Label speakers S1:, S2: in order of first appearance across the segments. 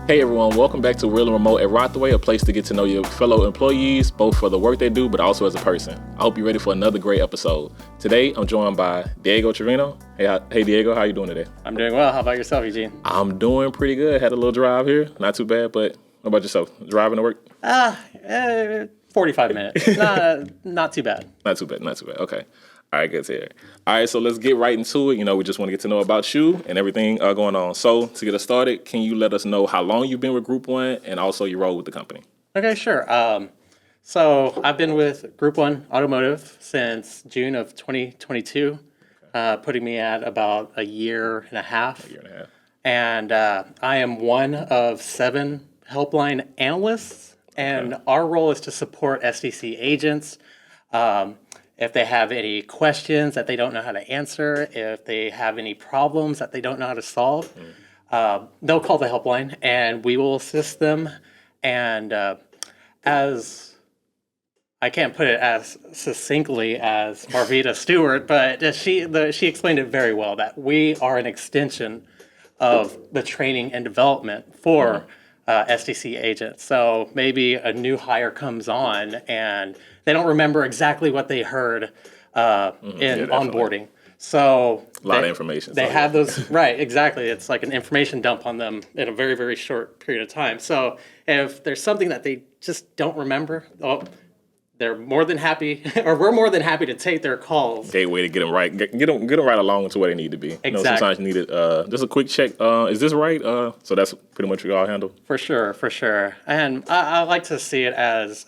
S1: Hey everyone, welcome back to Real and Remote at Rothway, a place to get to know your fellow employees, both for the work they do, but also as a person. I hope you're ready for another great episode. Today, I'm joined by Diego Treviño. Hey Diego, how you doing today?
S2: I'm doing well. How about yourself, Eugene?
S1: I'm doing pretty good. Had a little drive here, not too bad, but what about yourself? Driving to work?
S2: 45 minutes. Not too bad.
S1: Not too bad. Okay. All right, good to hear. All right, so let's get right into it. We just want to get to know about you and everything going on. So to get us started, can you let us know how long you've been with Group 1 and also your role with the company?
S2: Okay, sure. So I've been with Group 1 Automotive since June of 2022, putting me at about a year and a half. And I am one of 7 Helpline analysts, and our role is to support SDC agents. If they have any questions that they don't know how to answer, if they have any problems that they don't know how to solve, they'll call the helpline and we will assist them. And as I can't put it as succinctly as Marvita Stewart, but she explained it very well, that we are an extension of the training and development for SDC agents. So maybe a new hire comes on and they don't remember exactly what they heard in onboarding. So
S1: a lot of information.
S2: They have those, right, exactly. It's like an information dump on them in a very, very short period of time. So if there's something that they just don't remember, they're more than happy, or we're more than happy to take their calls.
S1: Gateway to get them right, get them right along to where they need to be.
S2: Exactly.
S1: Sometimes you need it, just a quick check. Is this right? So that's pretty much what you all handle.
S2: For sure. And I like to see it as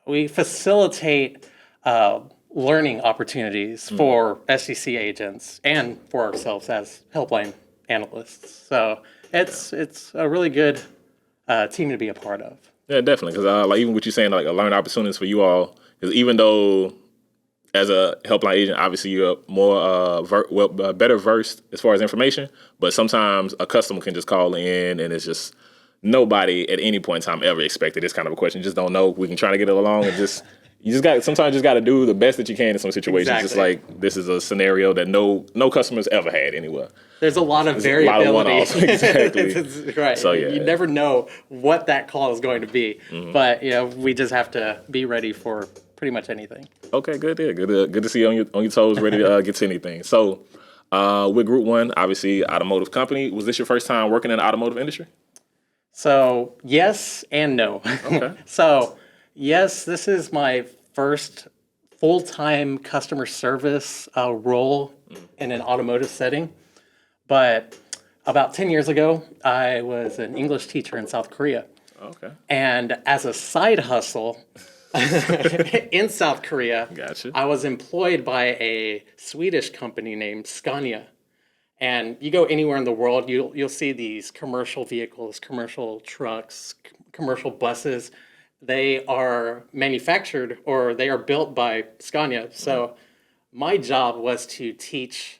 S2: we facilitate learning opportunities for SDC agents and for ourselves as helpline analysts. So it's a really good team to be a part of.
S1: Yeah, definitely. Because like even what you're saying, like a learning opportunities for you all. Because even though as a helpline agent, obviously you're more better versed as far as information, but sometimes a customer can just call in and it's just nobody at any point in time ever expected this kind of a question. You just don't know. We can try to get it along and just sometimes got to do the best that you can in some situations. Exactly. Just like this is a scenario that no customers ever had anywhere.
S2: There's a lot of variability.
S1: A lot of one-offs. Exactly.
S2: Right.
S1: So yeah,
S2: you never know what that call is going to be, but we just have to be ready for pretty much anything.
S1: Okay, good. Yeah, good to see you on your toes, ready to get to anything. So, with Group 1, obviously automotive company. Was this your first time working in the automotive industry?
S2: So yes and no.
S1: Okay.
S2: So yes, this is my first full-time customer service role in an automotive setting. But about 10 years ago, I was an English teacher in South Korea.
S1: Okay.
S2: And as a side hustle in South Korea,
S1: Gotcha.
S2: I was employed by a Swedish company named Scania. And you go anywhere in the world, you'll see these commercial vehicles, commercial trucks, commercial buses. They are manufactured or they are built by Scania. So my job was to teach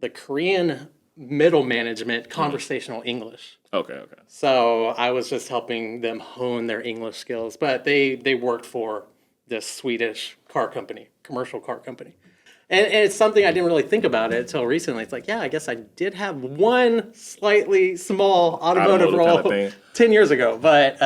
S2: the Korean middle management conversational English.
S1: Okay.
S2: So I was just helping them hone their English skills. But they worked for this Swedish car company, commercial car company. And it's something I didn't really think about it until recently. It's like, yeah, I guess I did have one slightly small automotive role kind of 10 years ago. But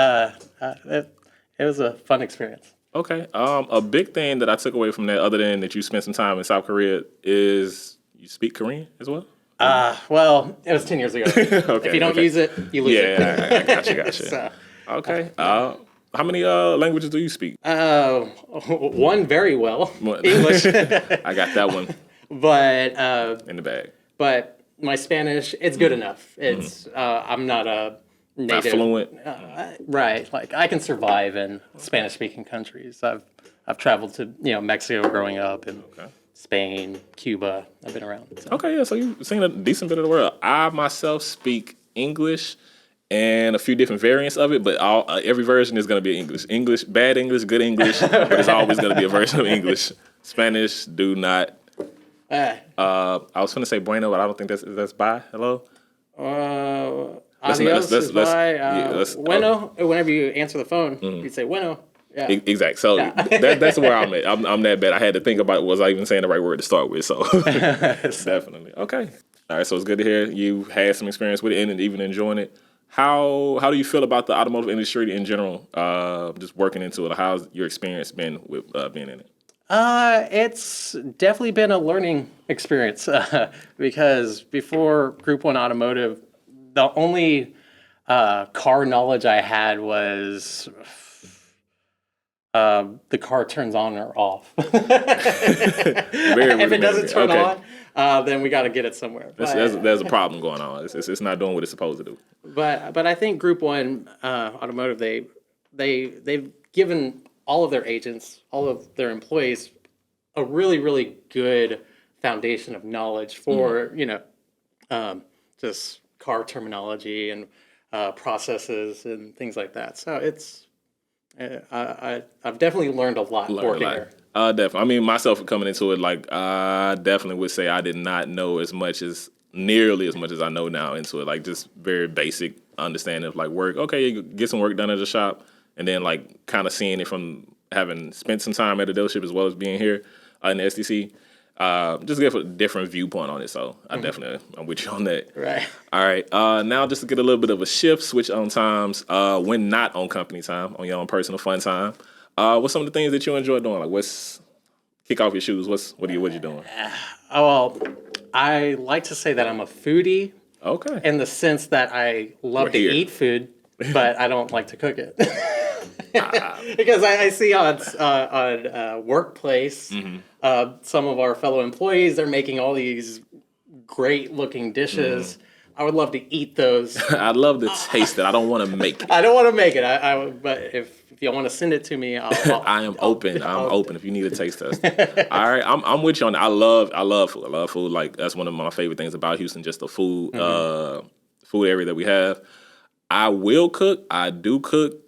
S2: it was a fun experience.
S1: Okay. A big thing that I took away from that, other than that you spent some time in South Korea, is you speak Korean as well?
S2: Well, it was 10 years ago. Okay, if you don't use it, you lose it.
S1: Yeah, I gotcha. So, okay. How many languages do you speak?
S2: One very well, English.
S1: I got that one.
S2: But
S1: in the bag.
S2: But my Spanish, it's good enough. It's I'm not a native.
S1: Not fluent.
S2: Right. Like I can survive in Spanish-speaking countries. I've traveled to Mexico growing up and Spain, Cuba. I've been around. So.
S1: Okay, yeah. So you've seen a decent bit of the world. I myself speak English and a few different variants of it, but every version is going to be English, bad English, good English, but it's always going to be a version of English. Spanish, do not. I was going to say bueno, but I don't think that's bye. Hello?
S2: Adios is bye. Bueno, whenever you answer the phone, you say bueno. Yeah.
S1: Exactly. So that's where I'm at. I'm that bad. I had to think about was I even saying the right word to start with. So definitely. Okay. All right. So it's good to hear you had some experience with it and even enjoying it. How do you feel about the automotive industry in general? Just working into it. How's your experience been with being in it?
S2: It's definitely been a learning experience because before Group One Automotive, the only car knowledge I had was the car turns on or off. If it doesn't turn on, then we got to get it somewhere.
S1: There's a problem going on. It's not doing what it's supposed to do.
S2: But I think Group One Automotive, they've given all of their agents, all of their employees, a really, really good foundation of knowledge for just car terminology and processes and things like that. So I've definitely learned a lot working here.
S1: Definitely. I mean, myself coming into it, like I definitely would say I did not know nearly as much as I know now into it. Like just very basic understanding of like work. Okay, you get some work done at the shop, and then like kind of seeing it from having spent some time at the dealership as well as being here in the SDC. Just get a different viewpoint on it. So I'm with you on that.
S2: Right.
S1: All right. Now just to get a little bit of a shift, switch on times when not on company time, on your own personal fun time. What's some of the things that you enjoy doing? Like kick off your shoes. What are you doing?
S2: Well, I like to say that I'm a foodie.
S1: Okay.
S2: In the sense that I love to eat food, but I don't like to cook it. Because I see on Workplace, some of our fellow employees, they're making all these great looking dishes. I would love to eat those.
S1: I'd love to taste it. I don't want to make it.
S2: I don't want to make it. But if you want to send it to me,
S1: I am open. I'm open if you need a taste test. All right, I'm with you on that. I love food. I love food. Like that's one of my favorite things about Houston, just the food food area that we have. I will cook. I do cook.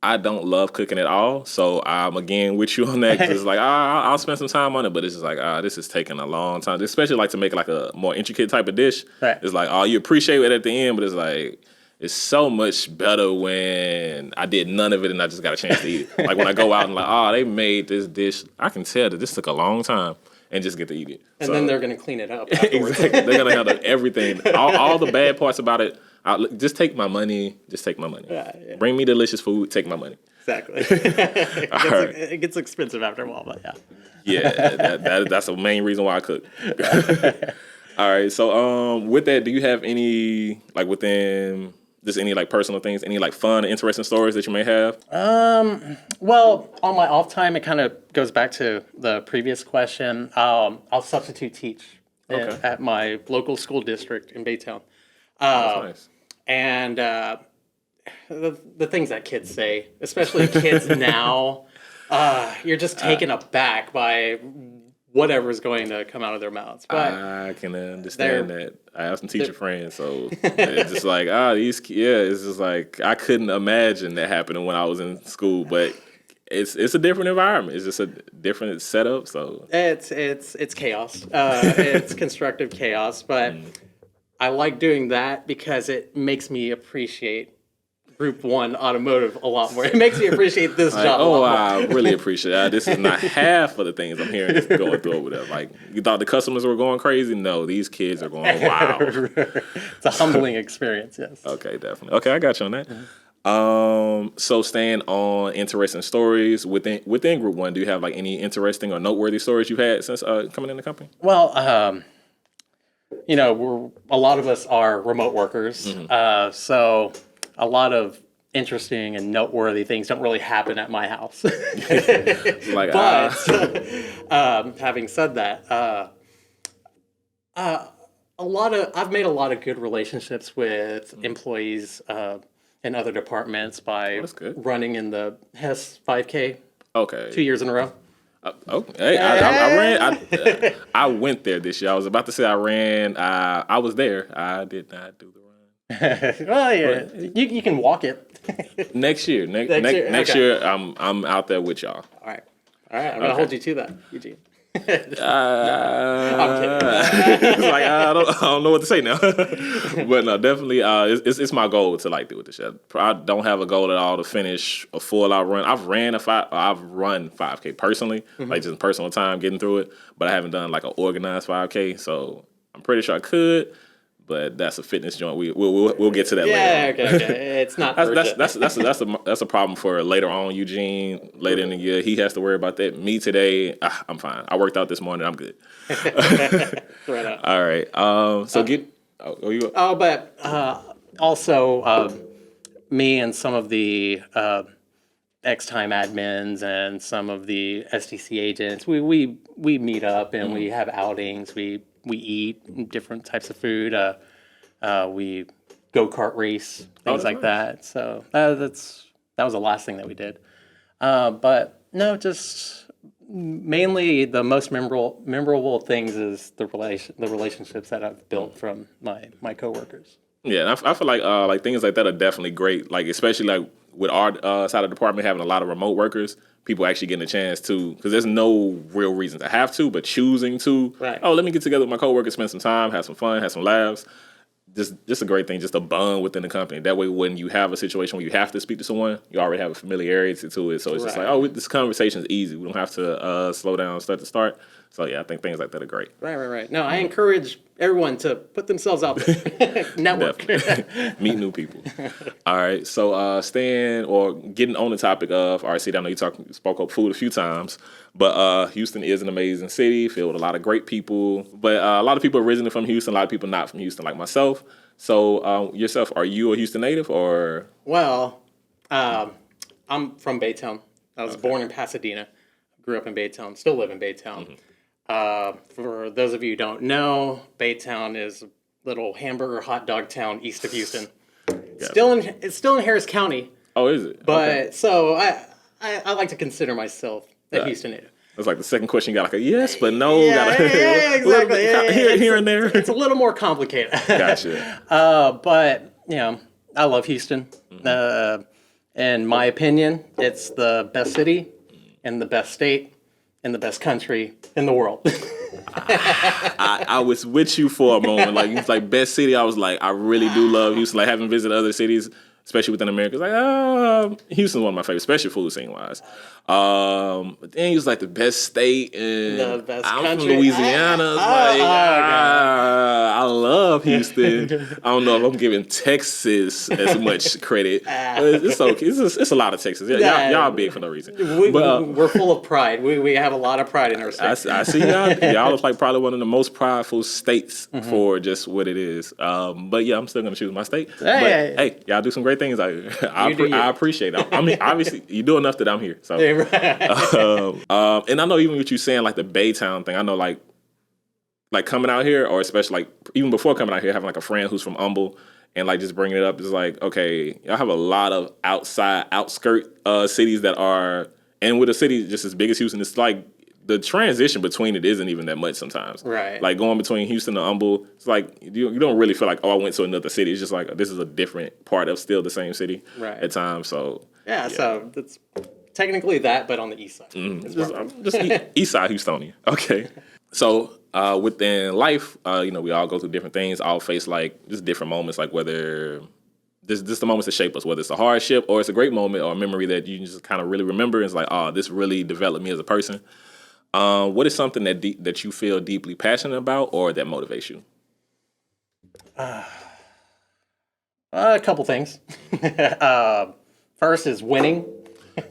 S1: I don't love cooking at all, so I'm again with you on that. Cause it's like I'll spend some time on it, but it's just like this is taking a long time, especially like to make like a more intricate type of dish.
S2: Right.
S1: It's like you appreciate it at the end, but it's like it's so much better when I did none of it and I just got a chance to eat it. Like when I go out and like they made this dish, I can tell that this took a long time and just get to eat it.
S2: And then they're gonna clean it up afterwards.
S1: Exactly, they're gonna handle everything, all the bad parts about it. Just take my money. Just take my money.
S2: Yeah.
S1: Bring me delicious food. Take my money.
S2: Exactly. It gets expensive after a while, but yeah.
S1: Yeah, that's the main reason why I cook. All right. So, with that, do you have any like within just any like personal things, any like fun, interesting stories that you may have?
S2: Well, on my off time, it kind of goes back to the previous question. I'll substitute teach at my local school district in Baytown.
S1: That's nice.
S2: And the things that kids say, especially kids now, you're just taken aback by whatever's going to come out of their mouths. But
S1: I can understand that. I have some teacher friends, so it's just like it's just like I couldn't imagine that happening when I was in school, but it's a different environment. It's just a different setup. So
S2: it's chaos. It's constructive chaos, but. I like doing that because it makes me appreciate Group 1 Automotive a lot more. It makes me appreciate this job a lot more.
S1: I really appreciate that. This is not half of the things I'm hearing going through over there. Like, you thought the customers were going crazy? No, these kids are going wild.
S2: It's a humbling experience, yes.
S1: Okay, definitely. Okay, I got you on that. So staying on interesting stories within Group 1, do you have like any interesting or noteworthy stories you've had since coming in the company?
S2: Well, a lot of us are remote workers, so a lot of interesting and noteworthy things don't really happen at my house.
S1: Like,
S2: but having said that, I've made a lot of good relationships with employees in other departments by running in the Hess 5K.
S1: Okay.
S2: 2 years in a row.
S1: Okay, I went there this year. I was about to say I ran. I was there. I did not do the run.
S2: Well, yeah, you can walk it.
S1: Next year, next year, I'm out there with y'all.
S2: All right. I'm gonna hold you to that, Eugene.
S1: I'm kidding. It's like I don't know what to say now. But no, definitely, it's my goal to like do with this shit. I don't have a goal at all to finish a full out run. I've run 5K personally, like just personal time getting through it. But I haven't done like an organized 5K, so I'm pretty sure I could. but that's a fitness joint. We'll get to that later.
S2: Yeah, okay. It's not urgent.
S1: That's a problem for later on. Eugene later in the year, he has to worry about that. Me today, I'm fine. I worked out this morning. I'm good.
S2: Right on.
S1: All right.
S2: Also, me and some of the X-Time admins and some of the SDC agents, we meet up and we have outings. We eat different types of food. We go-kart race, things like that. So that was the last thing that we did. But no, just mainly the most memorable things is the relationships that I've built from my coworkers.
S1: Yeah, and I feel like things like that are definitely great. Like especially like with our side of the department having a lot of remote workers, people actually getting a chance to, because there's no real reason to have to, but choosing to.
S2: Right.
S1: Oh, let me get together with my coworkers, spend some time, have some fun, have some laughs. Just a great thing, just a bond within the company. That way, when you have a situation where you have to speak to someone, you already have a familiarity to it. So it's just like, oh, this conversation is easy. We don't have to slow down, start to start. So yeah, I think things like that are great.
S2: Right. No, I encourage everyone to put themselves out there, network,
S1: meet new people. All right, so staying or getting on the topic of, all right, see, I know you spoke up food a few times, but Houston is an amazing city filled with a lot of great people. But a lot of people are originally from Houston, a lot of people not from Houston, like myself. So yourself, are you a Houston native or?
S2: Well, I'm from Baytown. I was born in Pasadena, grew up in Baytown, still live in Baytown. For those of you who don't know, Baytown is a little hamburger hot dog town east of Houston. It's still in Harris County.
S1: Oh, is it?
S2: But
S1: okay.
S2: So I like to consider myself a Houston native.
S1: It's like the second question you got like a yes, but no.
S2: Yeah, exactly.
S1: Here and there.
S2: It's a little more complicated.
S1: Gotcha.
S2: But I love Houston. In my opinion, it's the best city, and the best state, and the best country in the world.
S1: I was with you for a moment. Like it's like best city. I was like, I really do love Houston. Like having visited other cities, especially within America, it's like Houston's one of my favorites, especially food scene wise. But then he was like the best state, and
S2: The best
S1: I'm
S2: country.
S1: from Louisiana. I love Houston. I don't know if I'm giving Texas as much credit. But it's okay. It's a lot of Texas. Y'all big for no reason.
S2: We're full of pride. We have a lot of pride in our state.
S1: I see y'all. Y'all is like probably one of the most prideful states for just what it is. But yeah, I'm still gonna choose my state. Hey, y'all do some great things out here. I appreciate it. I mean, obviously, you do enough that I'm here. So, and I know even what you saying, like the Baytown thing. I know like coming out here, or especially like even before coming out here, having like a friend who's from Humble, and like just bringing it up is like, okay, y'all have a lot of outskirt cities that are, and with a city just as big as Houston, it's like the transition between it isn't even that much sometimes.
S2: Right.
S1: Like going between Houston and Humble, it's like you don't really feel like, oh, I went to another city. It's just like this is a different part of still the same city at times. So
S2: so that's technically that, but on the east side.
S1: Just east side Houstonian. Okay. So within life, we all go through different things, all face like just different moments, like whether this the moments that shape us, whether it's a hardship or it's a great moment or a memory that you just kind of really remember. It's like, oh, this really developed me as a person. What is something that you feel deeply passionate about or that motivates you?
S2: A couple things. First is winning.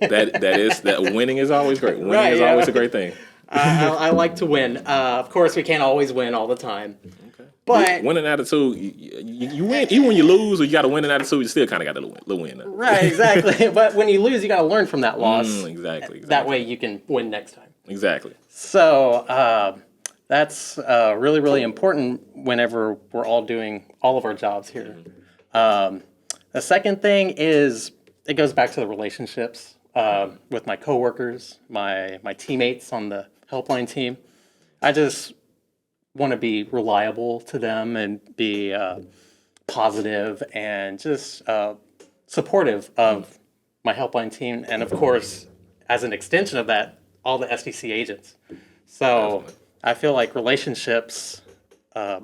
S1: that winning is always great. Winning is always a great thing.
S2: I like to win. Of course, we can't always win all the time. Okay. But
S1: winning attitude, you win. Even when you lose or you got a winning attitude, you still kind of got to win.
S2: Right, exactly. But when you lose, you got to learn from that loss.
S1: Exactly.
S2: That way you can win next time.
S1: Exactly.
S2: So that's really, really important whenever we're all doing all of our jobs here. The second thing is it goes back to the relationships with my coworkers, my teammates on the Helpline team. I just want to be reliable to them and be positive and just supportive of my Helpline team. And of course, as an extension of that, all the SDC agents. So definitely. I feel like relationships, they're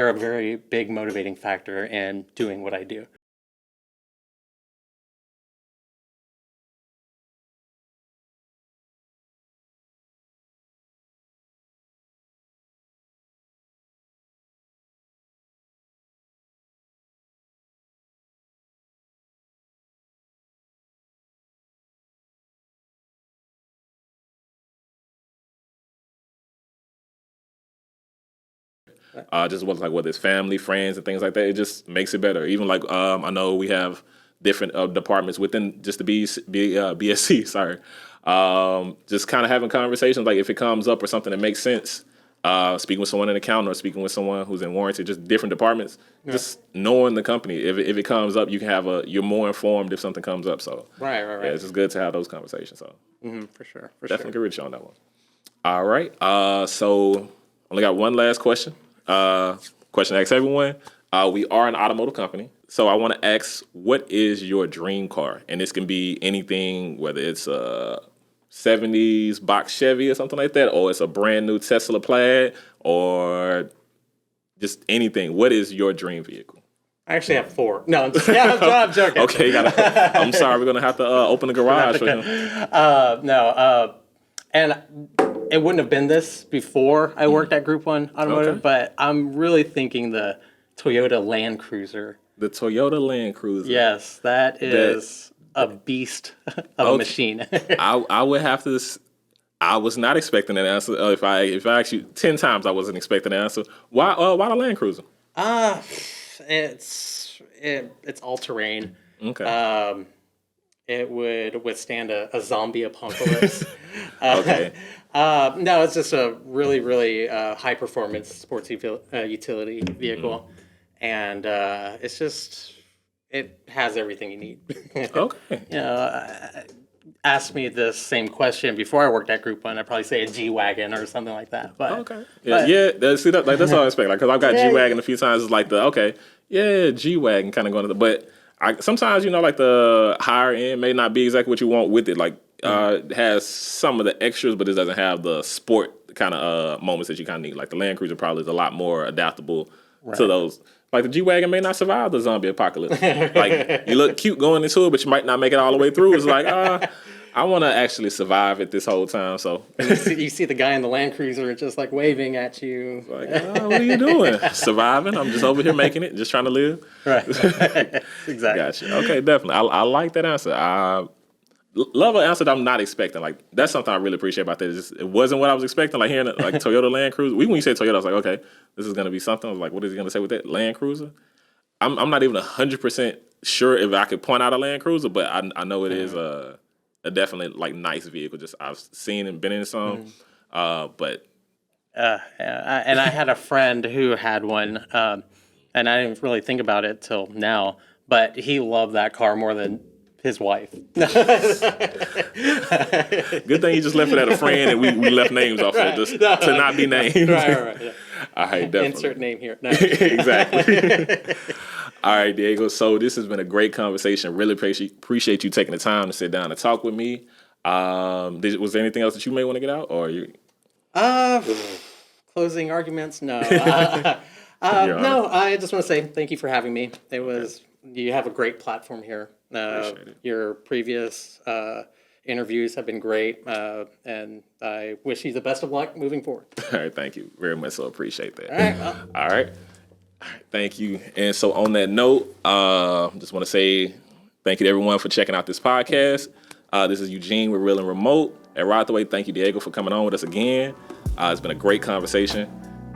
S2: a very big motivating factor in doing what I do.
S1: just whether it's family, friends, and things like that. It just makes it better. Even like I know we have different departments within just the BSC. Sorry, just kind of having conversations. Like if it comes up or something that makes sense. Speaking with someone in accounting or speaking with someone who's in warranty, just different departments, just knowing the company. If it comes up, you can you're more informed if something comes up. So
S2: right.
S1: Yeah, it's just good to have those conversations. So
S2: For sure.
S1: Definitely agree with you on that one. All right. So only got one last question. Question to ask everyone. We are an automotive company. So I want to ask, what is your dream car? And this can be anything, whether it's a 70s box Chevy or something like that, or it's a brand new Tesla Plaid, or just anything. What is your dream vehicle?
S2: I actually have 4. No, I'm joking.
S1: Okay, I'm sorry. We're going to have to open the garage for him.
S2: And it wouldn't have been this before I worked at Group 1 Automotive, but I'm really thinking the Toyota Land Cruiser.
S1: The Toyota Land Cruiser.
S2: Yes, that is a beast of a machine.
S1: I would have to. I was not expecting that answer. If I asked you 10 times, I wasn't expecting the answer. Why the Land Cruiser?
S2: It's all terrain.
S1: Okay.
S2: It would withstand a zombie apocalypse.
S1: Okay.
S2: No, it's just a really, really high performance sports utility vehicle, and it has everything you need.
S1: Okay.
S2: Ask me the same question before I worked at Group 1, I'd probably say a G-Wagon or something like that. But
S1: okay. That's all I expect. Like, because I've got G-Wagon a few times. It's like G-Wagon kind of going to but sometimes, like the higher end may not be exactly what you want with it. Like, it has some of the extras, but it doesn't have the sport kind of moments that you kind of need. Like the Land Cruiser probably is a lot more adaptable to those. Like the G-Wagon may not survive the zombie apocalypse. Like you look cute going into it, but you might not make it all the way through. It's like, I want to actually survive it this whole time. So
S2: you see the guy in the Land Cruiser just like waving at you.
S1: Like, what are you doing? Surviving? I'm just over here making it, just trying to live.
S2: Right. Exactly.
S1: Gotcha. Okay, definitely. I like that answer. Love an answer that I'm not expecting. Like that's something I really appreciate about that. It wasn't what I was expecting. Like hearing like Toyota Land Cruiser. When you said Toyota, I was like, okay, this is gonna be something. I was like, what is he gonna say with that Land Cruiser? I'm not even 100% sure if I could point out a Land Cruiser, but I know it is a definitely like nice vehicle. Just I've seen and been in some, but
S2: and I had a friend who had one, and I didn't really think about it till now, but he loved that car more than his wife.
S1: Good thing you just left it at a friend and we left names off it just to not be named.
S2: Right. Yeah.
S1: All right, definitely.
S2: Insert name here. No.
S1: Exactly. All right, Diego. So this has been a great conversation. Really appreciate you taking the time to sit down and talk with me. Was there anything else that you may want to get out, or you?
S2: Closing arguments? No. No. I just want to say thank you for having me. You have a great platform here. Your previous interviews have been great, and I wish you the best of luck moving forward.
S1: All right, thank you very much. So appreciate that.
S2: All right. Well.
S1: All right, thank you. And so on that note, just want to say thank you to everyone for checking out this podcast. This is Eugene with Real and Remote at Rothway. Thank you, Diego, for coming on with us again. It's been a great conversation,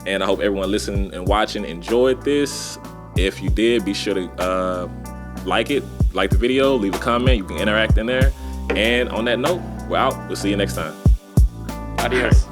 S1: and I hope everyone listening and watching enjoyed this. If you did, be sure to like the video, leave a comment. You can interact in there. And on that note, we're out. We'll see you next time.
S2: Adios.